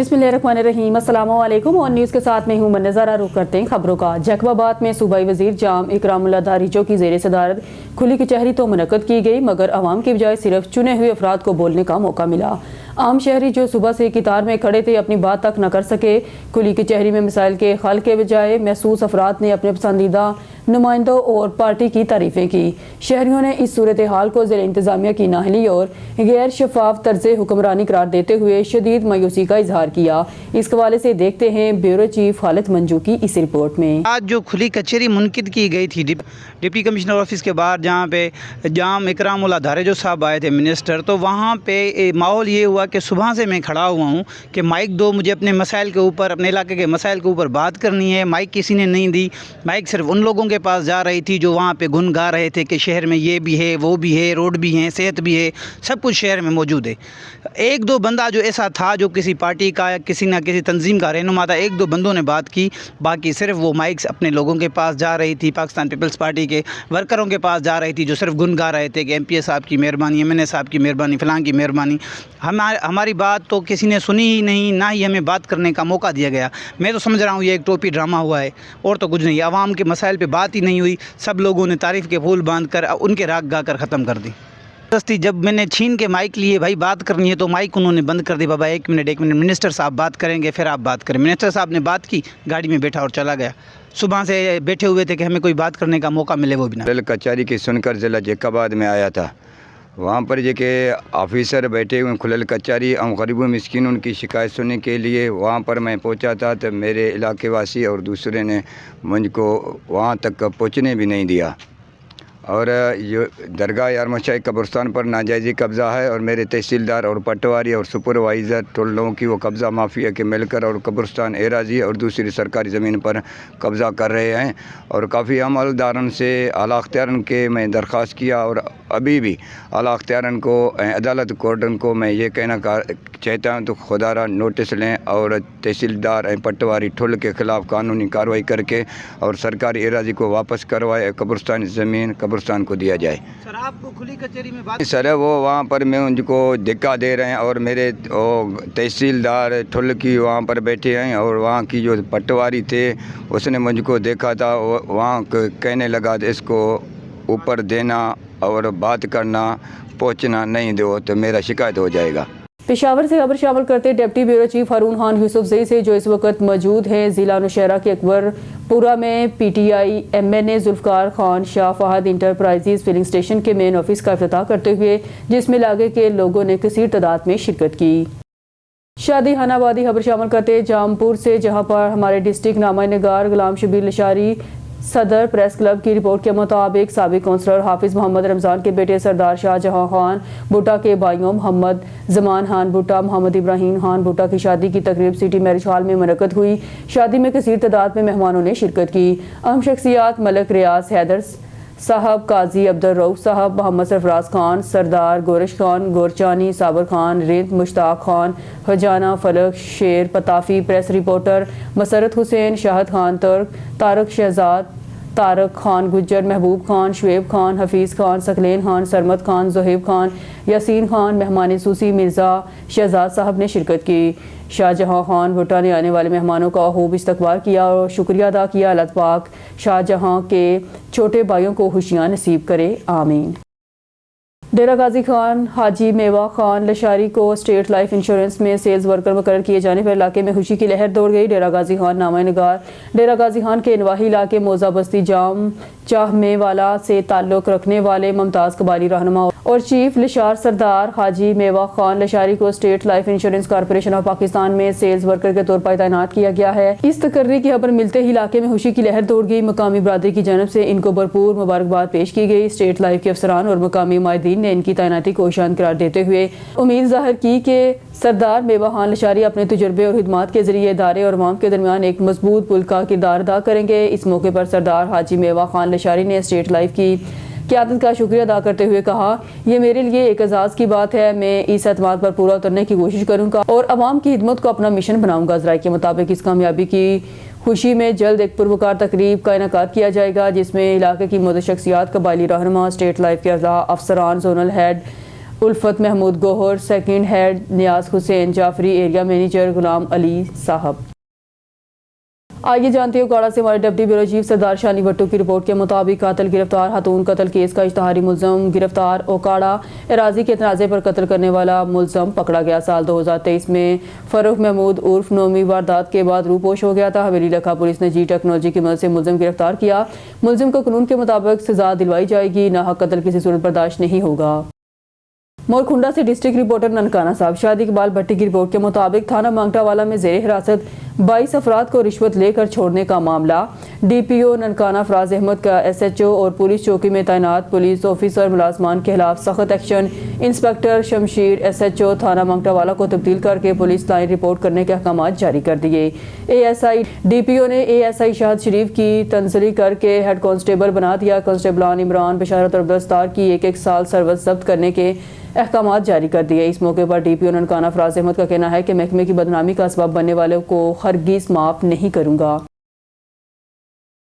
बिस्मिल्लाहिर्रहमानिर्रहीम। अस्सलाम वालेकुम। और न्यूज़ के साथ में हूँ नज़ारा। रुख करते हैं खबरों का। जैकबाबाद में सूबाई वजीर जाम इकरामुल्लाह दारिचो की ज़ेर सदारत खुली कचहरी तो मुनक्कद की गई, मगर आवाम की बजाय सिर्फ चुने हुए अफराद को बोलने का मौका मिला। आम शहरी जो सुबह से कतार में खड़े थे अपनी बात तक न कर सके। खुली कचहरी में मिसाइल के हल के बजाय महसूस अफराद ने अपने पसंदीदा नुमाइंदों और पार्टी की तारीफें की। शहरियों ने इस सूरत हाल को ज़िला इंतज़ामिया की नाहली और गैर शफाफ तर्ज़ हुक्मरानी करार देते हुए शदीद मायूसी का इजहार किया। इस हवाले से देखते हैं ब्यूरो चीफ खालिद मंजू की इस रिपोर्ट में। आज जो खुली कचहरी मुनकिद की गई थी डिप्टी कमिश्नर ऑफिस के बाहर, जहाँ पे जाम इकरामुल्लाह दारिचो साहब आए थे मिनिस्टर, तो वहाँ पे माहौल ये हुआ कि सुबह से मैं खड़ा हुआ हूँ कि माइक दो, मुझे अपने मसाइल के ऊपर, अपने इलाके के मसाइल के ऊपर बात करनी है। माइक किसी ने नहीं दी। माइक सिर्फ उन लोगों के पास जा रही थी जो वहाँ पे गुन गा रहे थे कि शहर में ये भी है, वो भी है, रोड भी हैं, सेहत भी है, सब कुछ शहर में मौजूद है। एक दो बंदा जो ऐसा था जो किसी पार्टी का या किसी ना किसी तंजीम का रहनुमा था, एक दो बंदों ने बात की, बाकी सिर्फ वो माइक्स अपने लोगों के पास जा रही थी, पाकिस्तान पीपल्स पार्टी के वर्करों के पास जा रही थी, जो सिर्फ गुन गा रहे थे कि MPA साहब की मेहरबानी, MNA साहब की मेहरबानी, फलां की मेहरबानी। हमारी बात तो किसी ने सुनी ही नहीं, ना ही हमें बात करने का मौका दिया गया। मैं तो समझ रहा हूँ ये एक टोपी ड्रामा हुआ है और तो कुछ नहीं। आवाम के मसाइल पे बात ही नहीं हुई, सब लोगों ने तारीफ़ के फूल बांध कर उनके राग गा कर ख़त्म कर दी। जब मैंने छीन के माइक लिए, भाई बात करनी है, तो माइक उन्होंने बंद कर दी। बाबा एक मिनट मिनिस्टर साहब बात करेंगे, फिर आप बात करें। मिनिस्टर साहब ने बात की, गाड़ी में बैठा और चला गया। सुबह से बैठे हुए थे कि हमें कोई बात करने का मौका मिले, वो भी ना। कचहरी की सुनकर ज़िला जैकबाबाद में आया था। वहाँ पर जो कि ऑफिसर बैठे हुए खुलल कचहरी और गरीब मिस्किन उनकी शिकायत सुनने के लिए वहाँ पर मैं पहुँचा था, तो मेरे इलाके वासी और दूसरे ने मुझको वहाँ तक पहुँचने भी नहीं दिया। और ये दरगाह यारमशाही कब्रिस्तान पर नाजायज़ी कब्ज़ा है और मेरे तहसीलदार और पटवारी और सुपरवाइज़र टोल लोगों की वो कब्ज़ा माफिया के मिलकर और कब्रिस्तान एराजी और दूसरी सरकारी ज़मीन पर कब्ज़ा कर रहे हैं। और काफ़ी अमलदारन से आला अख्तियारन के मैं दरख्वास्त किया और अभी भी आला अख्तियारन को अदालत कोर्टन को मैं ये कहना चाहता हूँ तो खुदारा नोटिस लें और तहसीलदार पटवारी ठुल के ख़िलाफ़ कानूनी कार्रवाई करके और सरकारी एराजी को वापस करवाए, कब्रिस्तान ज़मीन कब्रिस्तान को दिया जाए। सर आपको खुली कचहरी में बात सर वो वहाँ पर मैं उनको धक्का दे रहे हैं और मेरे तहसीलदार ठुल की वहाँ पर बैठे हैं और वहाँ की जो पटवारी थे उसने मुझको देखा था, वहाँ कहने लगा इसको ऊपर देना और बात करना, पहुँचना नहीं दो तो मेरा शिकायत हो जाएगा। पेशावर से खबर शामिल करते डिप्टी ब्यूरो चीफ हारून खान यूसुफजई से, जो इस वक्त मौजूद हैं ज़िला नौशहरा के अकबरपुरा में PTI MNA Zulfiqar Khan Shah Fahad enterprises filling station के मेन ऑफिस का इफ्तिताह करते हुए, जिसमें इलाके के लोगों ने कसीर तादाद में शिरकत की। शादी हनाबादी खबर शामिल करते जामपुर से, जहां पर हमारे डिस्ट्रिक्ट नामाई निगार गुलाम शबीर लशारी सदर प्रेस क्लब की रिपोर्ट के मुताबिक साबिक काउंसलर हाफिज मोहम्मद रमज़ान के बेटे सरदार शाहजहां खान भुट्टा के भाइयों मोहम्मद जमान खान भुट्टा, मोहम्मद इब्राहिम खान भुट्टा की शादी की तकरीब सिटी मैरिज हॉल में मुनक्कद हुई। शादी में कसीर तादाद में मेहमानों ने शिरकत की। अहम शख्सियात मलक रियाज हैदर साहब, काजी अब्दुल रऊफ साहब, मोहम्मद सरफराज खान, सरदार गोरश खान, गोरचानी, साबर खान, रिंद मुश्ताक खान, हजाना फलक, शेर पताफी, प्रेस रिपोर्टर मसरत हुसैन, शाहद खान तुर्क, तारक शहजाद, तारक खान गुज्जर, महबूब खान, शुएब खान, हफीज़ खान, सकलेन खान, सरमद खान, जोहेब खान, यासीन खान, मेहमान सूसी मिर्ज़ा शहजाद साहब ने शिरकत की। शाहजहां खान भुट्टा ने आने वाले मेहमानों का खूब इस्तकबाल किया और शुक्रिया अदा किया। अल्लाह पाक शाहजहां के छोटे भाइयों को खुशियाँ नसीब करे, आमीन। डेरा गाजी खान हाजी मेवा खान लशारी को स्टेट लाइफ इंश्योरेंस में सेल्स वर्कर मुकर्रर किए जाने पर इलाके में खुशी की लहर दौड़ गई। डेरा गाजी खान नामा निगार डेरा गाजी खान के नवाही इलाके मोजा बस्ती जाम चाहमे वाला से ताल्लुक़ रखने वाले मुमताज़ कबाली रहनुमा और चीफ लिशार सरदार हाजी मेवा खान लशारी को state life insurance corporation of Pakistan में सेल्स वर्कर के तौर पर तैनात किया गया है। इस तकर्री की खबर मिलते ही इलाके में खुशी की लहर दौड़ गई। मकामी बरादरी की जानब से इनको भरपूर मुबारकबाद पेश की गई। स्टेट लाइफ के अफसरान और मकामी माहिदीन ने इनकी तैनाती को शान करार देते हुए उम्मीद जाहिर की कि सरदार मेवा खान लशारी अपने तजुर्बे और खिदमात के जरिए इदारे और अवाम के दरमियान एक मजबूत पुल का किरदार अदा करेंगे। इस मौके पर सरदार हाजी मेवा खान लशारी ने स्टेट लाइफ की क़यादत का शुक्रिया अदा करते हुए कहा, ये मेरे लिए एक एजाज़ की बात है। मैं इस एतमाद पर पूरा उतरने की कोशिश करूँगा और अवाम की खिदमत को अपना मिशन बनाऊँगा। ज़राए के मुताबिक इस कामयाबी की खुशी में जल्द एक पुरवकार तकरीब का इनेकाद किया जाएगा, जिसमें इलाके की मुतअद्दिद शख्सियात, कबायली रहनुमा, स्टेट लाइफ के अफसरान, जोनल हेड, उल्फत महमूद गोहर, सेकंड हेड नियाज हुसैन जाफरी, एरिया मैनेजर गुलाम अली साहब। आइए जानते हैं उकाड़ा से हमारे डिप्टी ब्यूरो चीफ सरदार शानी भट्टू की रिपोर्ट के मुताबिक कातिल गिरफ्तार, खातून कत्ल केस का इश्तहारी मुलजम गिरफ्तार। ओकाड़ा एराजी के तनाज़े पर कत्ल करने वाला मुलजम पकड़ा गया। साल 2023 में फरूख महमूद उर्फ नोमी वारदात के बाद रूपोश हो गया था। हवेली लखा पुलिस ने जी टेक्नोलॉजी की मदद से मुलजम गिरफ्तार किया। मुलजम को कानून के मुताबिक सजा दिलवाई जाएगी। नाहक कत्ल किसी सूरत बर्दाश्त नहीं होगा। मोरखुंडा से डिस्ट्रिक्ट रिपोर्टर ननकाना साहब। शादी इकबाल भट्टी की रिपोर्ट के मुताबिक थाना मांगटावाला में जेर हिरासत 22 अफराद को रिश्वत लेकर छोड़ने का मामला। डीपीओ ननकाना फराज अहमद का एसएचओ और पुलिस चौकी में तैनात पुलिस ऑफिसर मुलाजमान के खिलाफ सख्त एक्शन। इंस्पेक्टर शमशीर एसएचओ थाना मांगटावाला को तब्दील करके पुलिस लाइन रिपोर्ट करने के अहकाम जारी कर दिए। एएसआई डीपीओ ने एएसआई शाहद शरीफ की तंजली करके हेड कांस्टेबल बना दिया। कांस्टेबलान इमरान, बशारत और दस्तार की 1-1 साल सर्विस जब्त करने के अहकाम जारी कर दिए। इस मौके पर डीपीओ ननकाना फराज अहमद का कहना है कि महकमे की बदनामी का असबाब बनने वालों को हरगिज माफ नहीं करूंगा।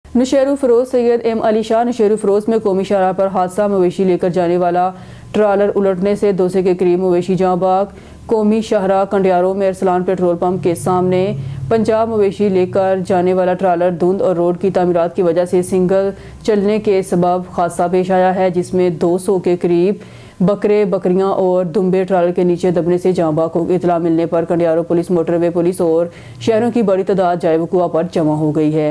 नौशेरू फरोज सैयद एम अली शाह। नौशेरू फरोज में कौमी शाहराह पर हादसा, मवेशी लेकर जाने वाला ट्रालर उलटने से 200 के करीब मवेशी जाँ बाग। कौमी शाहराह कंडियारों में अरसलान पेट्रोल पंप के सामने पंजाब मवेशी लेकर जाने वाला ट्रालर धुंध और रोड की तामीरात की वजह से सिंगल चलने के सबब हादसा पेश आया है, जिसमें 200 के करीब बकरे, बकरियां और दुम्बे ट्रालर के नीचे दबने से जाँ बाग हो गए। इतला मिलने पर कंडियारों पुलिस, मोटरवे पुलिस और शहरों की बड़ी तादाद जाए वकुआ पर जमा हो गई है।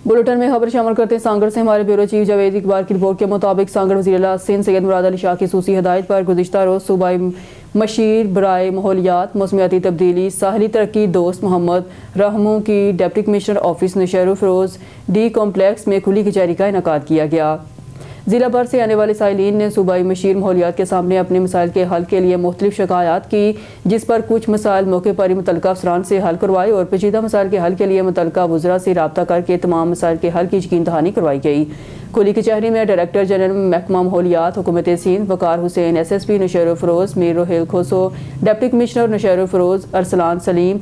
बुलेटिन में खबर शामिल करते हैं सांगड़ से हमारे ब्यूरो चीफ जावेद इकबाल की रिपोर्ट के मुताबिक सांगड़ वज़ीर-ए-आला सिंध सैयद मुराद अली शाह की सूसी हिदायत पर गुज़िश्ता रोज़ सूबाई मशीर बराए माहौलियात, मौसमियाती तब्दीली, साहली तरक्की दोस्त मोहम्मद रहमू की deputy commissioner office Naushahro Feroze D complex में खुली कचहरी का इनेकाद किया गया। ज़िला भर से आने वाले साइलिन ने सूबाई मशीर माहौलियात के सामने अपने मसाइल के हल के लिए मुख्तलिफ शिकायत की, जिस पर कुछ मसाइल मौके पर ही मुतल्लिका अफसरान से हल करवाए और पेचीदा मसाइल के हल के लिए मुतल्लिका वुज़रा से रब्ता करके तमाम मसाइल के हल की यकीन दहानी करवाई गई। खुली कचहरी में डायरेक्टर जनरल महकमा माहौलियात हुकूमत Sindh Waqar Hussain, SSP Naushahro Feroze Mir Rohail Khoso, deputy commissioner Naushahro Feroze Arsalan Saleem,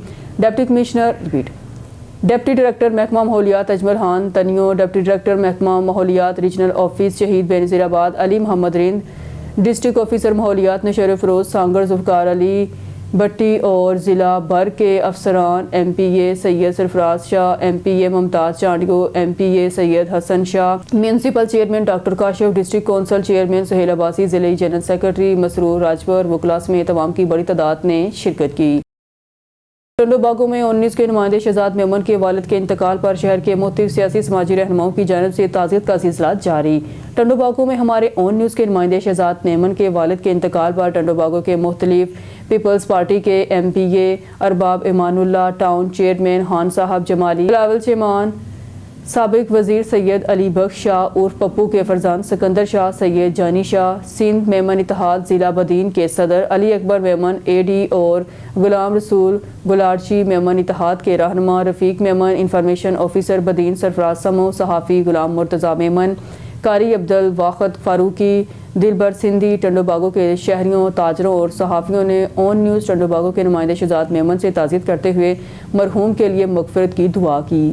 deputy director महकमा माहौलियात अजमल खान तनियो, डिप्टी डायरेक्टर महकमा माहौलियात regional office Shaheed Benazirabad Ali Mohammad Rind, district officer माहौलियात नौशेरू फरोज सांगड़ ज़ुल्फ़कार अली भट्टी और ज़िला भर के अफसरान MPA Syed Sarfaraz Shah, MPA Mumtaz Chandio, MPA Syed Hassan Shah, municipal chairman doctor Kashif, district council chairman Suhail Abbasi, ज़िले जनरल सेक्रेटरी मसरूर राजपुर, वकला में तमाम की बड़ी तादाद ने शिरकत की। टंडो बागों में 19 के नुमाइंदे शहजाद मेमन के वालिद के इंतकाल पर शहर के मुख्तलिफ सियासी समाजी रहनुमाओं की जानिब से ताज़ियत का सिलसिला जारी। टंडो बागों में हमारे ऑन न्यूज़ के नुमाइंदे शहजाद मेमन के वालिद के इंतकाल पर टंडो बागों के मुख्तलिफ पीपल्स पार्टी के MPA Arbab Imanullah, town chairman Khan Sahab Jamali, Bilawal चेमान, साबिक वजीर सैयद अली बख्श शाह उर्फ पप्पू के फरजान सिकंदर शाह, सैयद जानी शाह, सिंध मेमन इत्तेहाद जिला बदीन के सदर अली अकबर मेमन AD और गुलाम रसूल गुलारची मेमन इत्तेहाद के रहनुमा, रफ़ीक मेमन इंफॉर्मेशन ऑफिसर बदीन, सरफराज समो सहाफ़ी गुलाम मुर्तज़ा मेमन, कारी अब्दुल वाखद फारूकी, दिलबर सिंधी। टंडो बागों के शहरियों, ताजरों और सहाफ़ियों ने ऑन न्यूज़ टंडो बागों के नुमाइंदे शहजाद मेमन से ताज़ियत करते हुए मरहूम के लिए मग़फ़िरत की दुआ की।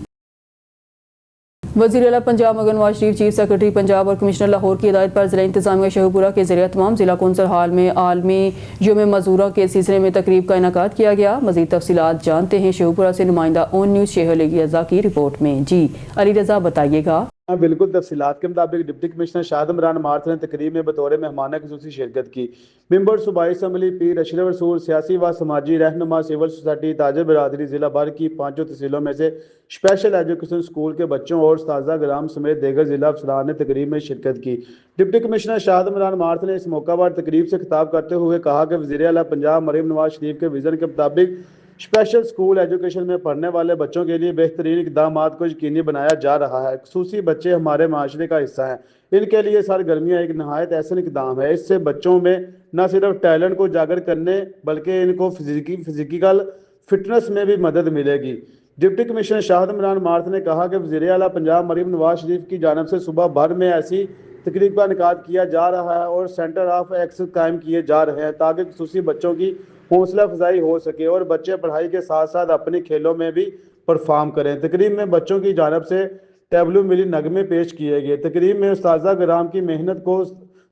वज़ीर-ए-आला पंजाब मगर नवाज शरीफ, चीफ सेक्रेटरी पंजाब और कमिश्नर लाहौर की हिदायत पर ज़िला इंतज़ामिया शहूपुरा के ज़रिए तमाम ज़िला कौंसल हाल में आलमी यौम मज़दूरों के सिलसिले में तकरीब का इनेकाद किया गया। मज़ीद तफ़सीलात जानते हैं शहूपुरा से नुमाइंदा ऑन न्यूज़ शेख अली रज़ा की रिपोर्ट में। जी अली रज़ा बताइएगा। बिल्कुल तफसीलात के मुताबिक deputy commissioner Shahid Imran math ने तकरीब में बतौर मेहमान ख़ुसूसी शिरकत की। मेंबर सूबाई असम्बली पीर अशरफ रसूल, सियासी व समाजी रहनुमा, सिविल सोसाइटी, ताजर बरादरी, ज़िला भर की 5 तहसीलों में से स्पेशल एजुकेशन स्कूल के बच्चों और उस्ताज़ा ग्राम समेत देगर ज़िला अफसरान ने तकरीब में शिरकत की। Deputy commissioner Shahid Imran math ने इस मौका पर तकरीब से खिताब करते हुए कहा कि वज़ीर-ए-आला पंजाब मरीम नवाज शरीफ के विज़न के मुताबिक स्पेशल स्कूल एजुकेशन में पढ़ने वाले बच्चों के लिए बेहतरीन इक़दामात को यकीनी बनाया जा रहा है। खुसूसी बच्चे हमारे माशरे का हिस्सा हैं, इनके लिए सरगर्मियाँ एक नहायत ऐसा इक़दाम है। इससे बच्चों में न सिर्फ टैलेंट को उजागर करने बल्कि इनको फिजिकल फिटनेस में भी मदद मिलेगी। Deputy commissioner Shahid Imran math ने कहा कि वज़ीर-ए-आला पंजाब मरीम नवाज शरीफ की जानिब से सुबह भर में ऐसी तकरीब का इनेकाद किया जा रहा है और सेंटर ऑफ एक्सेस कायम किए जा रहे हैं ताकि खुसूसी बच्चों की हौसला अफजाई हो सके और बच्चे पढ़ाई के साथ साथ अपने खेलों में भी परफॉर्म करें। तकरीब में बच्चों की जानिब से टैबलू मिली नगमे पेश किए गए। तकरीब में उस्ताज़ा ग्राम की मेहनत को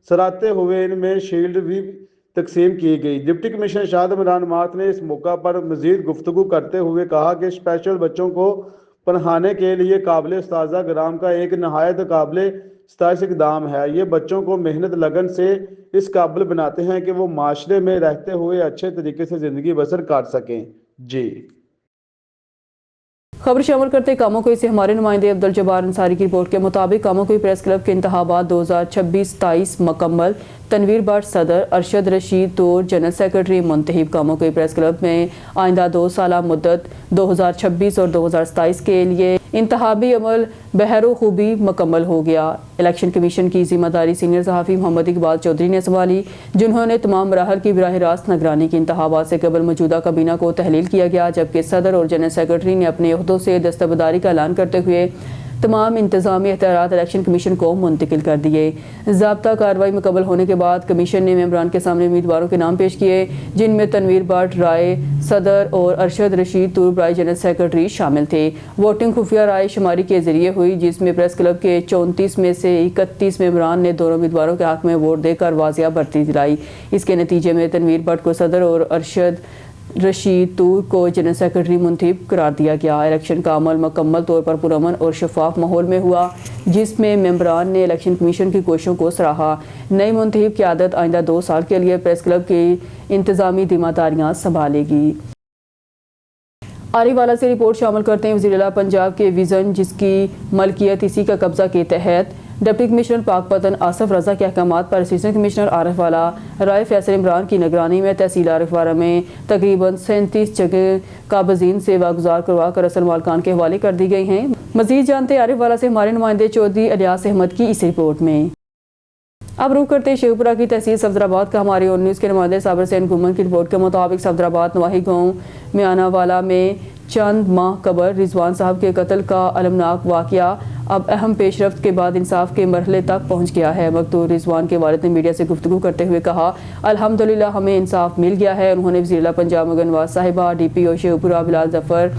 सराहते हुए इनमें शील्ड भी तकसीम की गई। Deputy commissioner Shahid Imran math ने इस मौका पर मजीद गुफ्तगू करते हुए कहा कि स्पेशल बच्चों को पढ़ाने के लिए काबिल उस्ताज़ा ग्राम का एक नहायत काबिल सताइश इकदाम है। ये बच्चों को मेहनत लगन से इस काबिल बनाते हैं कि वो माशरे में रहते हुए अच्छे तरीके से ज़िंदगी बसर कर सकें। जी खबर शामिल करते कामों को इसे हमारे नुमाइंदे अब्दुल जब्बार अंसारी की रिपोर्ट के मुताबिक कामों को प्रेस क्लब के इंतखाबात 2026-27 मुकम्मल। तनवीर भट्ट सदर, अरशद रशीद तूर जनरल सेक्रेटरी मुंतहिब। कामों को प्रेस क्लब में आइंदा 2 साला मुद्दत 2026 और 2027 के लिए इंतखाबी अमल बहरो खूबी मुकम्मल हो गया। इलेक्शन कमीशन की जिम्मेदारी सीनियर सहाफ़ी मोहम्मद इकबाल चौधरी ने संभाली, जिन्होंने तमाम मराहल की बराह रास्त निगरानी की। इंतखाबात से कबल मौजूदा काबीना को तहलील किया गया, जबकि सदर और जनरल सेक्रेटरी ने अपने ओहदों से दस्तबरदारी का ऐलान करते हुए तमाम इंतजामी इख्तियारात इलेक्शन कमीशन को मुंतकिल कर दिए। ज़ाब्ता कार्रवाई मुकम्मल होने के बाद कमीशन ने मेंबरान के सामने उम्मीदवारों के नाम पेश किए, जिनमें तनवीर भट्ट राय सदर और अरशद रशीद तूर राय जनरल सेक्रेटरी शामिल थे। वोटिंग खुफिया राय शुमारी के जरिए हुई, जिसमें प्रेस क्लब के 34 में से 31 मेंबरान ने दोनों उम्मीदवारों के हक में वोट देकर वाजिया बढ़ती दिलाई। इसके नतीजे में तनवीर भट्ट को सदर और अरशद रशीद तूर को जनरल सेक्रेटरी मुंतखब करार दिया गया। इलेक्शन का अमल मुकम्मल तौर पर पुरअमन और शफाफ माहौल में हुआ, जिसमें मेंबरान ने इलेक्शन कमीशन की कोशिशों को सराहा। नई मुंतखब क़यादत आइंदा 2 साल के लिए प्रेस क्लब की इंतजामी जिम्मेदारियां संभालेगी। आरीवाला से रिपोर्ट शामिल करते हैं वज़ीर आला पंजाब के विज़न, जिसकी मलकियत इसी का कब्ज़ा के तहत डिप्टी कमिश्नर पाकपतन आसफ रजा के अहकामात पर असिस्टेंट कमिश्नर आरिफ वाला राय फैसल इमरान की निगरानी में तहसील आरिफ वाला में तकरीबन 37 जगह काबज़ीन सेवा गुजार करवा कर असल मालकान के हवाले कर दी गई हैं। मज़ीद जानते आरिफ वाला से हमारे नुमाइंदे चौधरी अलियास अहमद की इस रिपोर्ट में। अब रुख करते शेखपुरा की तहसील सफदराबाद का हमारे ऑन न्यूज़ के नुमाइंदे साबिर हुसैन गुमन की रिपोर्ट के मुताबिक सफदराबाद नवाही गाँव में आनावाला में चंद माह कबल रिजवान साहब के कत्ल का अलमनाक वाक़या अब अहम पेशरफ्त के बाद इंसाफ के मरहले तक पहुँच गया है। मकतूल रिजवान के वालिद ने मीडिया से गुफ्तगू करते हुए कहा, अल्हम्दुलिल्लाह हमें इंसाफ मिल गया है। उन्होंने वज़ीर आला पंजाब मुगनवाज साहिबा, DPO शेखपुरा बिलाल जफ़र,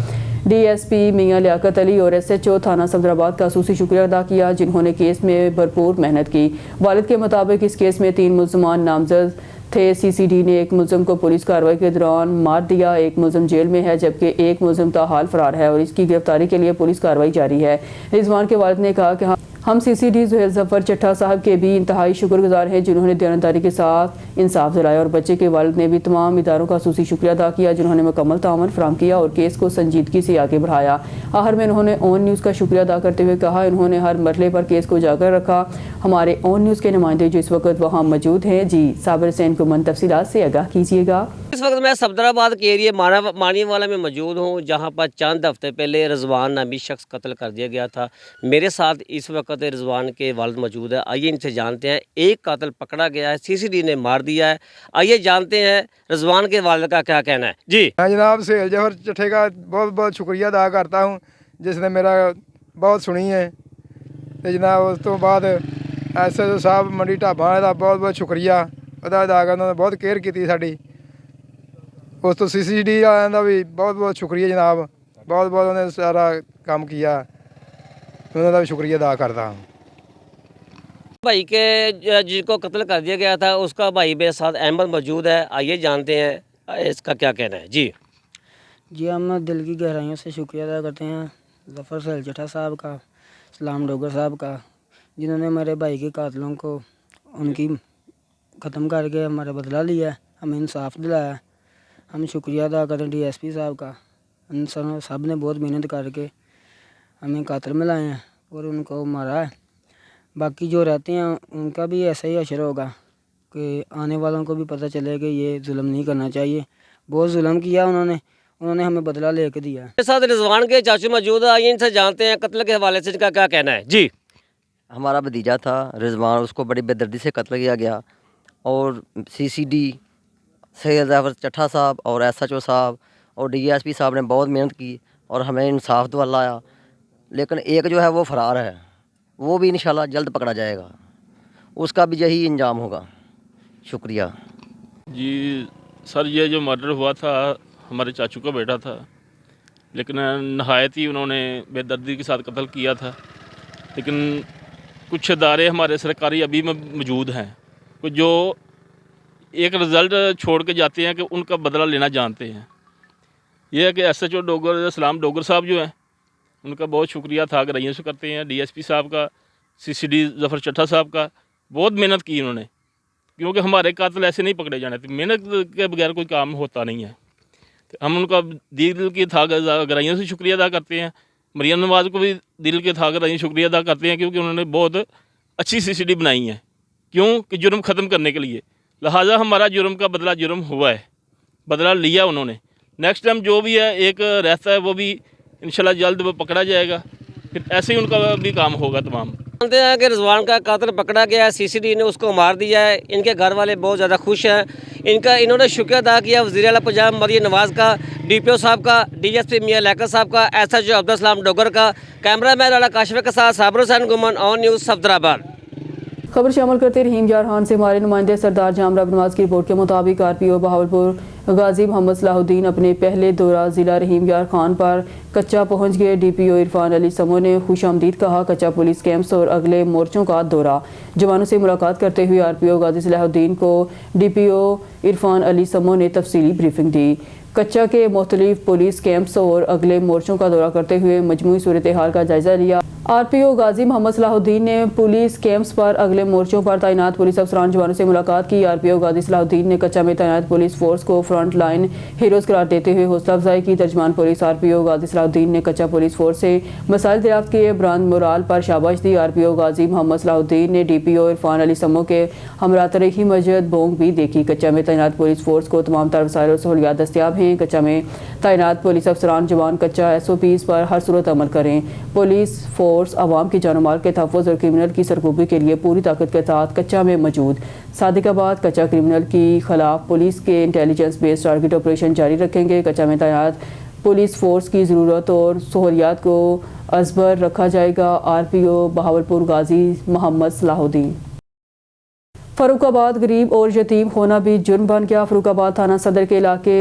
DSP मियां लियाकत अली और SHO थाना सफदराबाद का खसूसी शुक्रिया अदा किया, जिन्होंने केस में भरपूर मेहनत की। वालिद के मुताबिक इस केस में 3 मुल्ज़मान नामजद थे। CCD ने एक मुल्ज़म को पुलिस कार्रवाई के दौरान मार दिया, एक मुल्ज़म जेल में है, जबकि एक मुल्ज़म ताहाल फरार है और इसकी गिरफ्तारी के लिए पुलिस कार्रवाई जारी है। रिजवान के वालिद ने कहा कि हम CCD ज़ुहैल ज़फ़र चट्टा साहब के भी इंतहाई शुक्रगुजार हैं, जिन्होंने दयानतदारी के साथ इंसाफ दिलाया। और बच्चे के वालिद ने भी तमाम इदारों का खसूसी शुक्रिया अदा किया, जिन्होंने मुकम्मल ताअवुन फराहम किया और केस को संजीदगी से आगे बढ़ाया। आखिर में उन्होंने ऑन न्यूज़ का शुक्रिया अदा करते हुए कहा, इन्होंने हर मरहले पर केस को उजागर रखा। हमारे ऑन न्यूज़ के नुमाइंदे जो इस वक्त वहाँ मौजूद हैं, जी साबिर हुसैन गुमन तफसीलात से आगाह कीजिएगा। इस वक्त मैं सफदराबाद के एरिए मानीवाला में मौजूद हूँ, जहाँ पर चंद हफ्ते पहले रिजवान नामी शख्स कत्ल कर दिया गया था। मेरे साथ इस वक्त रिजवान के वालिद मौजूद है। आइए इनसे जानते हैं, एक कातिल पकड़ा गया है, CCD ने मार दिया है। आइए जानते हैं रिजवान के वालिद का क्या कहना है। जी मैं जनाब सुहेल जफर चट्टे का बहुत बहुत शुक्रिया अदा करता हूँ, जिसने मेरा बहुत सुनी है। तो जनाब उस तो बाद SHO साहब मंडी ढाबा का बहुत बहुत शुक्रिया अदा करना, उन्होंने बहुत केयर की साड़ी। उस तो CCD वालों का भी बहुत बहुत शुक्रिया जनाब, बहुत बहुत उन्होंने सारा काम किया, उन्होंने भी शुक्रिया अदा करता हूँ। भाई के जिसको कत्ल कर दिया गया था, उसका भाई मेरे साथ अहमद मौजूद है। आइए जानते हैं इसका क्या कहना है। जी हम दिल की गहराइयों से शुक्रिया अदा करते हैं ज़फ़र सुहेल चट्टा साहब का, सलाम डोगर साहब का, जिन्होंने मेरे भाई के कातलों को उनकी ख़त्म करके हमारा बदला लिया, हमें इंसाफ दिलाया। हम शुक्रिया अदा करते हैं DSP साहब का, उन सब ने बहुत मेहनत करके हमें कातिल मिलाए हैं और उनको मारा है। बाकी जो रहते हैं उनका भी ऐसा ही असर होगा कि आने वालों को भी पता चले कि ये जुल्म नहीं करना चाहिए। बहुत जुल्म किया उन्होंने हमें बदला लेके दिया। मेरे साथ रिजवान के चाचू मौजूद है। आइए इनसे जानते हैं कत्ल के हवाले से इनका क्या कहना है। जी हमारा भतीजा था रिजवान, उसको बड़ी बेदर्दी से कत्ल किया गया और CCD सुहेल ज़फ़र चट्टा साहब और SHO साहब और DSP साहब ने बहुत मेहनत की और हमें इंसाफ दिलाया। लेकिन एक जो है वो फ़रार है, वो भी इंशाल्लाह जल्द पकड़ा जाएगा, उसका भी यही इंजाम होगा। शुक्रिया जी सर। ये जो मर्डर हुआ था हमारे चाचू का बेटा था, लेकिन नहायत ही उन्होंने बेदर्दी के साथ कत्ल किया था। लेकिन कुछ इदारे हमारे सरकारी अभी में मौजूद हैं जो एक रिज़ल्ट छोड़ के जाते हैं कि उनका बदला लेना जानते हैं। ये है कि SHO डोगर सलाम डोगर साहब जो हैं उनका बहुत शुक्रिया था गराइयों से करते हैं, DSP साहब का, CCD ज़फ़र चट्ठा साहब का। बहुत मेहनत की इन्होंने, क्योंकि हमारे कातिल ऐसे नहीं पकड़े जाने थे, मेहनत के बगैर कोई काम होता नहीं है। तो हम उनका दिल की था गराइयों से शुक्रिया अदा करते हैं। मरियम नवाज़ को भी दिल के था गराइयों से शुक्रिया अदा करते हैं, क्योंकि उन्होंने बहुत अच्छी CCD बनाई है, क्यों कि जुर्म ख़त्म करने के लिए। लिहाजा हमारा जुर्म का बदला जुर्म हुआ है, बदला लिया उन्होंने। नेक्स्ट टाइम जो भी है एक रहता है वो भी इंशाल्लाह जल्द वो पकड़ा जाएगा, फिर ऐसे ही उनका भी काम होगा तमाम। जानते हैं कि रिजवान का कातिल पकड़ा गया है, CCD ने उसको मार दिया है। इनके घर वाले बहुत ज़्यादा खुश हैं। इन्होंने शुक्रिया अदा किया वज़ीर आला पंजाब मरियम नवाज़ का, DPO साहब का, DSP मियां लैकर साहब का, SHO अब्दुल सलाम डोगर का। कैमरा मैन वाला काशिफ के साथ साबर हुसैन गुमन, ऑन न्यूज़ सफदराबाद। खबर शामिल करते रहीम यार खान से हमारे नुमाइंदे सरदार जामरा नवाज की रिपोर्ट के मुताबिक RPO बहावलपुर गाजी मोहम्मद सलाहुद्दीन अपने पहले दौरा ज़िला रहीम यार खान पर कच्चा पहुंच गए। DPO इरफान अली समो ने खुश आमदीद कहा। कच्चा पुलिस कैंप्स और अगले मोर्चों का दौरा। जवानों से मुलाकात करते हुए RPO गाजी सलाहुद्दीन को DPO इरफान अली समो ने तफसीली ब्रीफिंग दी। कच्चा के मुख्तलिफ पुलिस कैंप्स और अगले मोर्चों का दौरा करते हुए मजमूई सूरत हाल का जायजा लिया। RPO गाजी मोहम्मद सलाहुद्दीन ने पुलिस कैंप्स पर अगले मोर्चों पर तैनात पुलिस अफसरान जवानों से मुलाकात की। RPO गाजी सलाहुद्दीन ने कच्चा में तैनात पुलिस फोर्स को फ्रंट लाइन हीरोज़ करार देते हुए हौसला अफजाई की। तर्जमान पुलिस RPO गाजी सलाहुद्दीन ने कच्चा पुलिस फोर्स से मसाइल दरियाफ्त किए, ब्रांड मोराल पर शाबाश दी। RPO गाजी मोहम्मद सलाहुद्दीन ने DPO इरफान अली समो के हमरा तरही मस्जिद बोंग भी देखी। कच्चा में तैनात पुलिस फोर्स को तमाम तर वसाइल और सहूलियात दस्तियाब हैं। कच्चा में तैनात पुलिस अफसरान जवान कच्चा SOPs पर हर सूरत अमल करें। पुलिस फोर्स आवाम की जान माल के तहफ़्फ़ुज़ और क्रिमिनल की सरगोशी के लिए पूरी ताकत के साथ कच्चा में मौजूद। सादिकाबाद कच्चा क्रिमिनल की खिलाफ पुलिस के इंटेलिजेंस बेस्ड टारगेट ऑपरेशन जारी रखेंगे। कच्चा में तैनात पुलिस फोर्स की ज़रूरत और सहूलियात को अज़बर रखा जाएगा। RPO बहावलपुर गाजी मोहम्मद सलाहुद्दीन। फरुखाबाद गरीब और यतीम होना भी जुर्म बन गया। फरुखाबाद थाना सदर के इलाके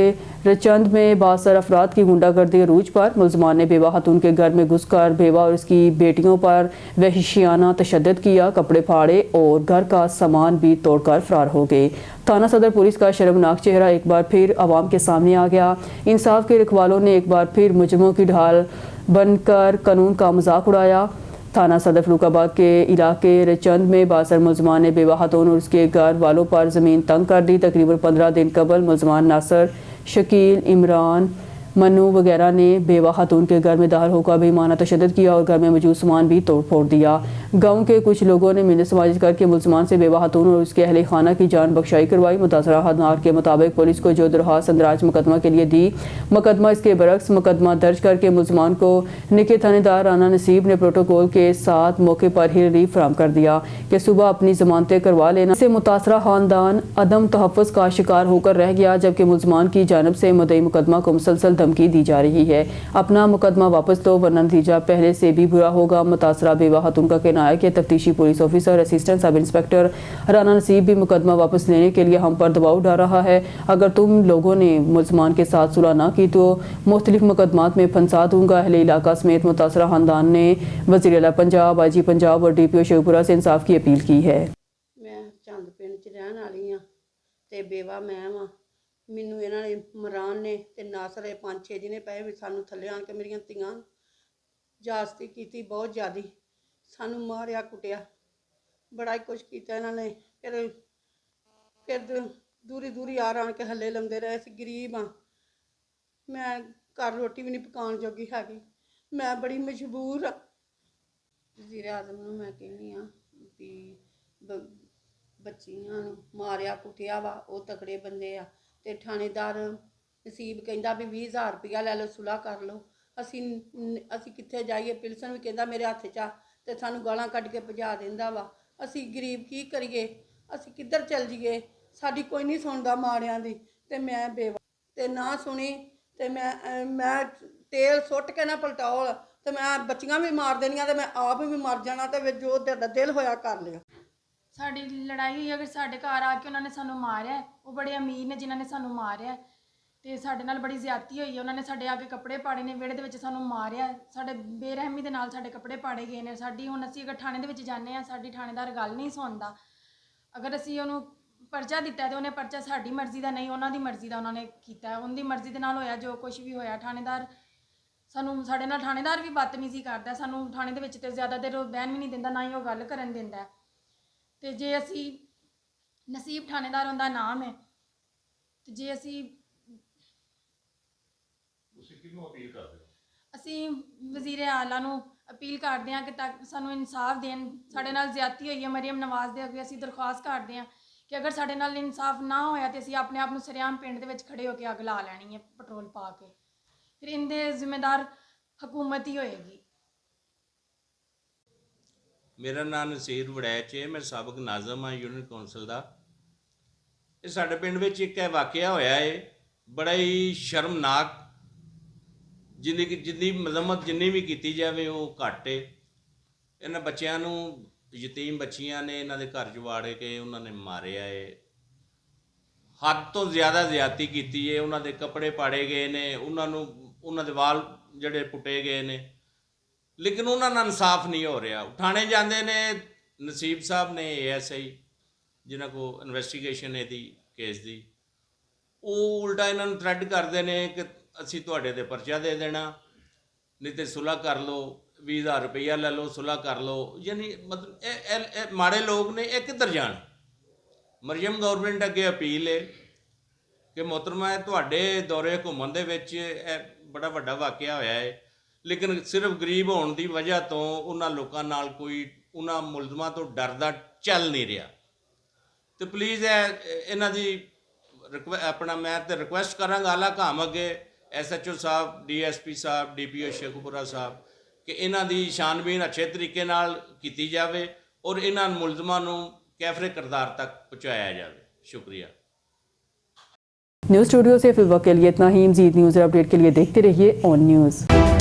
रचंद में बासर अफराद की गुंडागर्दी अरूज पर। मुलजमान ने बेवा खातून के घर में घुसकर बेवा और उसकी बेटियों पर वहशियाना तशद्दुद किया, कपड़े फाड़े और घर का सामान भी तोड़कर फरार हो गए। थाना सदर पुलिस का शर्मनाक चेहरा एक बार फिर आवाम के सामने आ गया। इंसाफ के रखवालों ने एक बार फिर मुजरिमों की ढाल बनकर कानून का मजाक उड़ाया। थाना सदर फरुखाबाद के इलाके रचंद में बासर मुलजमान ने बेवा खातून और उसके घर वालों पर ज़मीन तंग कर दी। तकरीबन 15 दिन कबल मुलजमान नासर, शकील, इमरान, मनु वगैरह ने बेवा खातून के घर में दाखिल होकर बेईमाना तशद्दुद किया और घर में मौजूद सामान भी तोड़ फोड़ दिया। गांव के कुछ लोगों ने मिलत समाजिश करके मुलजमान से बेवा खातून और उसके अहले खाना की जान बख्शाई करवाई। मुतासरा हदनार के मुताबिक पुलिस को जो दरख्वास्त अंदराज मुकदमा के लिए दी, मुकदमा इसके बरक्स मुकदमा दर्ज करके मुलजमान को निके थानेदार राना नसीब ने प्रोटोकॉल के साथ मौके पर ही रिलीफ फराहम कर दिया कि सुबह अपनी जमानतें करवा लेना। इससे मुतासरा खानदान अदम तहफ़्फ़ुज़ का शिकार होकर रह गया, जबकि मुलजमान की जानब से मुद्दई मुकदमा को मुसलसल धमकी दी जा रही है। अपना मुकदमा वापस लो वरना नतीजा पहले से भी बुरा होगा। मुतासरा बेवा खातून का कहना है कि तफ्तीशी police officer assistant sub inspector Rana Naseeb भी मुकदमा वापस लेने के लिए हम पर दबाव डाल रहा है। अगर तुम लोगों ने मुलजमान के साथ सुलह ना की तो मुख्तलिफ मुकदमात में फंसा दूंगा। अहले इलाका समेत मुतासरा खानदान ने वज़ीर आला पंजाब, IG पंजाब और DPO शेखपुरा से इंसाफ की अपील की है। मैं चंद पिंड च रहन वाली हाँ ते बेवा मैं वां। ਮੈਨੂੰ ਇਹਨਾਂ ਨੇ ਇਮਰਾਨ ਨੇ ਤੇ ਨਾਸਰ 5-6 ਜਿਹਨੇ ਪਏ ਵੀ ਸਾਨੂੰ ਥੱਲੇ ਆਣ ਕੇ ਮੇਰੀਆਂ ਧੀਆਂ ਜਾਸਤੀ ਕੀਤੀ, ਬਹੁਤ ਜ਼ਿਆਦੀ ਸਾਨੂੰ ਮਾਰਿਆ ਕੁੱਟਿਆ, ਬੜਾ ਹੀ ਕੁਛ ਕੀਤਾ ਇਹਨਾਂ ਨੇ। ਫਿਰ ਦੂਰੀ ਦੂਰੀ ਆਣ ਕੇ ਹੱਲੇ ਲਾਉਂਦੇ ਰਹੇ। ਅਸੀਂ ਗਰੀਬ ਹਾਂ, ਮੈਂ ਘਰ ਰੋਟੀ ਵੀ ਨਹੀਂ ਪਕਾਉਣ ਜੋਗੀ ਹੈਗੀ, ਮੈਂ ਬੜੀ ਮਜਬੂਰ ਹਾਂ। ਵਜ਼ੀਰ ਆਜ਼ਮ ਨੂੰ ਮੈਂ ਕਹਿੰਦੀ ਹਾਂ ਵੀ ਬੱਚੀਆਂ ਨੂੰ ਮਾਰਿਆ ਕੁੱਟਿਆ ਵਾ, ਉਹ ਤਕੜੇ ਬੰਦੇ ਆ। ਤੇ ਥਾਣੇਦਾਰ ਨਸੀਬ ਕਹਿੰਦਾ ਵੀ 20,000 ਰੁਪਇਆ ਲੈ ਲਓ, ਸੁਲਾਹ ਕਰ ਲਓ। ਅਸੀਂ ਕਿੱਥੇ ਜਾਈਏ? ਪਿਲਸਨ ਵੀ ਕਹਿੰਦਾ ਮੇਰੇ ਹੱਥ 'ਚ ਆ ਤੇ ਸਾਨੂੰ ਗਾਲਾਂ ਕੱਢ ਕੇ ਭਜਾ ਦਿੰਦਾ ਵਾ। ਅਸੀਂ ਗਰੀਬ ਕੀ ਕਰੀਏ? ਅਸੀਂ ਕਿੱਧਰ ਚੱਲ ਜਾਈਏ? ਸਾਡੀ ਕੋਈ ਨਹੀਂ ਸੁਣਦਾ ਮਾੜਿਆਂ ਦੀ। ਤੇ ਮੈਂ ਬੇਵਾ ਤੇ ਨਾ ਸੁਣੀ ਤੇ ਮੈਂ ਤੇਲ ਸੁੱਟ ਕੇ ਨਾ ਪਲਟੌਲ ਤੇ ਮੈਂ ਬੱਚੀਆਂ ਵੀ ਮਾਰ ਦੇਣੀਆਂ ਤੇ ਮੈਂ ਆਪ ਵੀ ਮਰ ਜਾਣਾ ਤੇ ਜੋ ਦਿਲ ਹੋਇਆ ਕਰ ਲਿਆ। ਸਾਡੀ ਲੜਾਈ ਹੋਈ ਅਗਰ ਸਾਡੇ ਘਰ ਆ ਕੇ ਉਹਨਾਂ ਨੇ ਸਾਨੂੰ ਮਾਰਿਆ, ਉਹ ਬੜੇ ਅਮੀਰ ਨੇ ਜਿਨ੍ਹਾਂ ਨੇ ਸਾਨੂੰ ਮਾਰਿਆ ਤੇ ਸਾਡੇ ਨਾਲ ਬੜੀ ਜ਼ਿਆਦਤੀ ਹੋਈ ਹੈ। ਉਹਨਾਂ ਨੇ ਸਾਡੇ ਆ ਕੇ ਕੱਪੜੇ ਪਾੜੇ ਨੇ, ਵਿਹੜੇ ਦੇ ਵਿੱਚ ਸਾਨੂੰ ਮਾਰਿਆ, ਸਾਡੇ ਬੇਰਹਿਮੀ ਦੇ ਨਾਲ ਸਾਡੇ ਕੱਪੜੇ ਪਾੜੇ ਗਏ ਨੇ। ਸਾਡੀ ਹੁਣ ਅਸੀਂ ਅਗਰ ਥਾਣੇ ਦੇ ਵਿੱਚ ਜਾਂਦੇ ਹਾਂ, ਸਾਡੀ ਥਾਣੇਦਾਰ ਗੱਲ ਨਹੀਂ ਸੁਣਦਾ। ਅਗਰ ਅਸੀਂ ਉਹਨੂੰ ਪਰਚਾ ਦਿੱਤਾ ਤੇ ਉਹਨੇ ਪਰਚਾ ਸਾਡੀ ਮਰਜ਼ੀ ਦਾ ਨਹੀਂ, ਉਹਨਾਂ ਦੀ ਮਰਜ਼ੀ ਦਾ ਉਹਨਾਂ ਨੇ ਕੀਤਾ, ਉਹਦੀ ਮਰਜ਼ੀ ਦੇ ਨਾਲ ਹੋਇਆ ਜੋ ਕੁਝ ਵੀ ਹੋਇਆ। ਥਾਣੇਦਾਰ ਸਾਡੇ ਨਾਲ ਥਾਣੇਦਾਰ ਵੀ ਬਦਤਮੀਜ਼ੀ ਕਰਦਾ, ਸਾਨੂੰ ਥਾਣੇ ਦੇ ਵਿੱਚ ਤੇ ਜ਼ਿਆਦਾ ਦੇਰ ਉਹ ਬਹਿਣ ਵੀ ਨਹੀਂ ਦਿੰਦਾ, ਨਾ ਹੀ ਉਹ ਗੱਲ ਕਰਨ ਦਿੰਦਾ। ਤੇ ਜੇ ਅਸੀਂ ਨਸੀਬ ਥਾਣੇਦਾਰ ਉਹਦਾ ਨਾਮ ਹੈ, ਤੇ ਜੇ ਅਸੀਂ ਕਿਹਨੂੰ ਅਪੀਲ ਕਰਦੇ ਹੋ? ਅਸੀਂ ਵਜ਼ੀਰ ਆਲਾ ਨੂੰ ਅਪੀਲ ਕਰਦੇ ਹਾਂ ਕਿ ਤਾਂ ਸਾਨੂੰ ਇਨਸਾਫ ਦੇਣ। ਸਾਡੇ ਨਾਲ ਜ਼ਿਆਦਤੀ ਹੋਈ ਹੈ ਮਰੀਮ ਨਵਾਜ਼ ਦੇ ਅੱਗੇ ਅਸੀਂ ਦਰਖਾਸਤ ਕਰਦੇ ਹਾਂ ਕਿ ਅਗਰ ਸਾਡੇ ਨਾਲ ਇਨਸਾਫ ਨਾ ਹੋਇਆ ਤੇ ਅਸੀਂ ਆਪਣੇ ਆਪ ਨੂੰ ਸਰਿਆਮ ਪਿੰਡ ਦੇ ਵਿੱਚ ਖੜੇ ਹੋ ਕੇ ਅੱਗ ਲਾ ਲੈਣੀ ਹੈ ਪੈਟਰੋਲ ਪਾ ਕੇ। ਫਿਰ ਇਹਦੇ ਜ਼ਿੰਮੇਦਾਰ ਹਕੂਮਤ ਹੀ ਹੋਏਗੀ। ਮੇਰਾ ਨਾਮ ਨਸੀਰ ਵੜੈਚ ਹੈ, ਮੈਂ ਸਾਬਕ ਨਾਜ਼ਮ ਹਾਂ ਯੂਨਿਟ ਕੌਂਸਲ ਦਾ। ਇਹ ਸਾਡੇ ਪਿੰਡ ਵਿੱਚ ਇੱਕ ਇਹ ਵਾਕਿਆ ਹੋਇਆ ਹੈ ਬੜਾ ਹੀ ਸ਼ਰਮਨਾਕ, ਜਿੰਨੀ ਮਜ਼ਮਤ ਜਿੰਨੀ ਵੀ ਕੀਤੀ ਜਾਵੇ ਉਹ ਘੱਟ ਹੈ। ਇਹਨਾਂ ਬੱਚਿਆਂ ਨੂੰ, ਯਤੀਮ ਬੱਚੀਆਂ ਨੇ, ਇਹਨਾਂ ਦੇ ਘਰ 'ਚ ਵਾੜ ਕੇ ਉਹਨਾਂ ਨੇ ਮਾਰਿਆ ਹੈ। ਹੱਦ ਤੋਂ ਜ਼ਿਆਦਾ ਜ਼ਿਆਦਤੀ ਕੀਤੀ ਹੈ। ਉਹਨਾਂ ਦੇ ਕੱਪੜੇ ਪਾੜੇ ਗਏ ਨੇ, ਉਹਨਾਂ ਦੇ ਵਾਲ ਜਿਹੜੇ ਪੁੱਟੇ ਗਏ ਨੇ, ਲੇਕਿਨ ਉਹਨਾਂ ਨਾਲ ਇਨਸਾਫ ਨਹੀਂ ਹੋ ਰਿਹਾ। ਥਾਣੇ ਜਾਂਦੇ ਨੇ, ਨਸੀਬ ਸਾਹਿਬ ਨੇ ASI ਜਿਨ੍ਹਾਂ ਕੋਲ ਇਨਵੈਸਟੀਗੇਸ਼ਨ ਇਹਦੀ ਕੇਸ ਦੀ, ਉਹ ਉਲਟਾ ਇਹਨਾਂ ਨੂੰ ਥ੍ਰੈਟ ਕਰਦੇ ਨੇ ਕਿ ਅਸੀਂ ਤੁਹਾਡੇ 'ਤੇ ਪਰਚਾ ਦੇ ਦੇਣਾ, ਨਹੀਂ ਤਾਂ ਸੁਲ੍ਹਾ ਕਰ ਲਓ, 20,000 ਰੁਪਈਆ ਲੈ ਲਓ, ਸੁਲ੍ਹਾ ਕਰ ਲਓ। ਯਾਨੀ ਮਤਲਬ ਇਹ ਮਾੜੇ ਲੋਕ ਨੇ, ਇਹ ਕਿੱਧਰ ਜਾਣ। ਮਰੀਮ ਗਵਰਨਮੈਂਟ ਅੱਗੇ ਅਪੀਲ ਹੈ ਕਿ ਮੁਹਤਰਮਾ ਤੁਹਾਡੇ ਦੌਰੇ ਘੁੰਮਣ ਦੇ ਵਿੱਚ ਇਹ ਬੜਾ ਵੱਡਾ ਵਾਕਿਆ ਹੋਇਆ ਹੈ, ਲੇਕਿਨ ਸਿਰਫ ਗਰੀਬ ਹੋਣ ਦੀ ਵਜ੍ਹਾ ਤੋਂ ਉਹਨਾਂ ਲੋਕਾਂ ਨਾਲ ਕੋਈ, ਉਹਨਾਂ ਮੁਲਜ਼ਮਾਂ ਤੋਂ ਡਰਦਾ ਚੱਲ ਨਹੀਂ ਰਿਹਾ। ਤੇ ਪਲੀਜ਼ ਇਹਨਾਂ ਦੀ ਮੈਂ ਤਾਂ ਰਿਕੁਐਸਟ ਕਰਾਂਗਾ ਆਲਾ ਕਾਮ ਅੱਗੇ, SHO ਸਾਹਿਬ, DSP ਸਾਹਿਬ, DPO ਸ਼ੇਖੂਪੁਰਾ ਸਾਹਿਬ, ਕਿ ਇਹਨਾਂ ਦੀ ਛਾਨਬੀਨ ਅੱਛੇ ਤਰੀਕੇ ਨਾਲ ਕੀਤੀ ਜਾਵੇ ਔਰ ਇਹਨਾਂ ਮੁਲਜ਼ਮਾਂ ਨੂੰ ਕੈਫਰੇ किरदार तक पहुँचाया जाए। शुक्रिया। न्यूज़ स्टूडियो से फिल वक्त के लिए इतना ही। मज़ीद न्यूज़ और अपडेट के लिए देखते रहिए ऑन न्यूज़।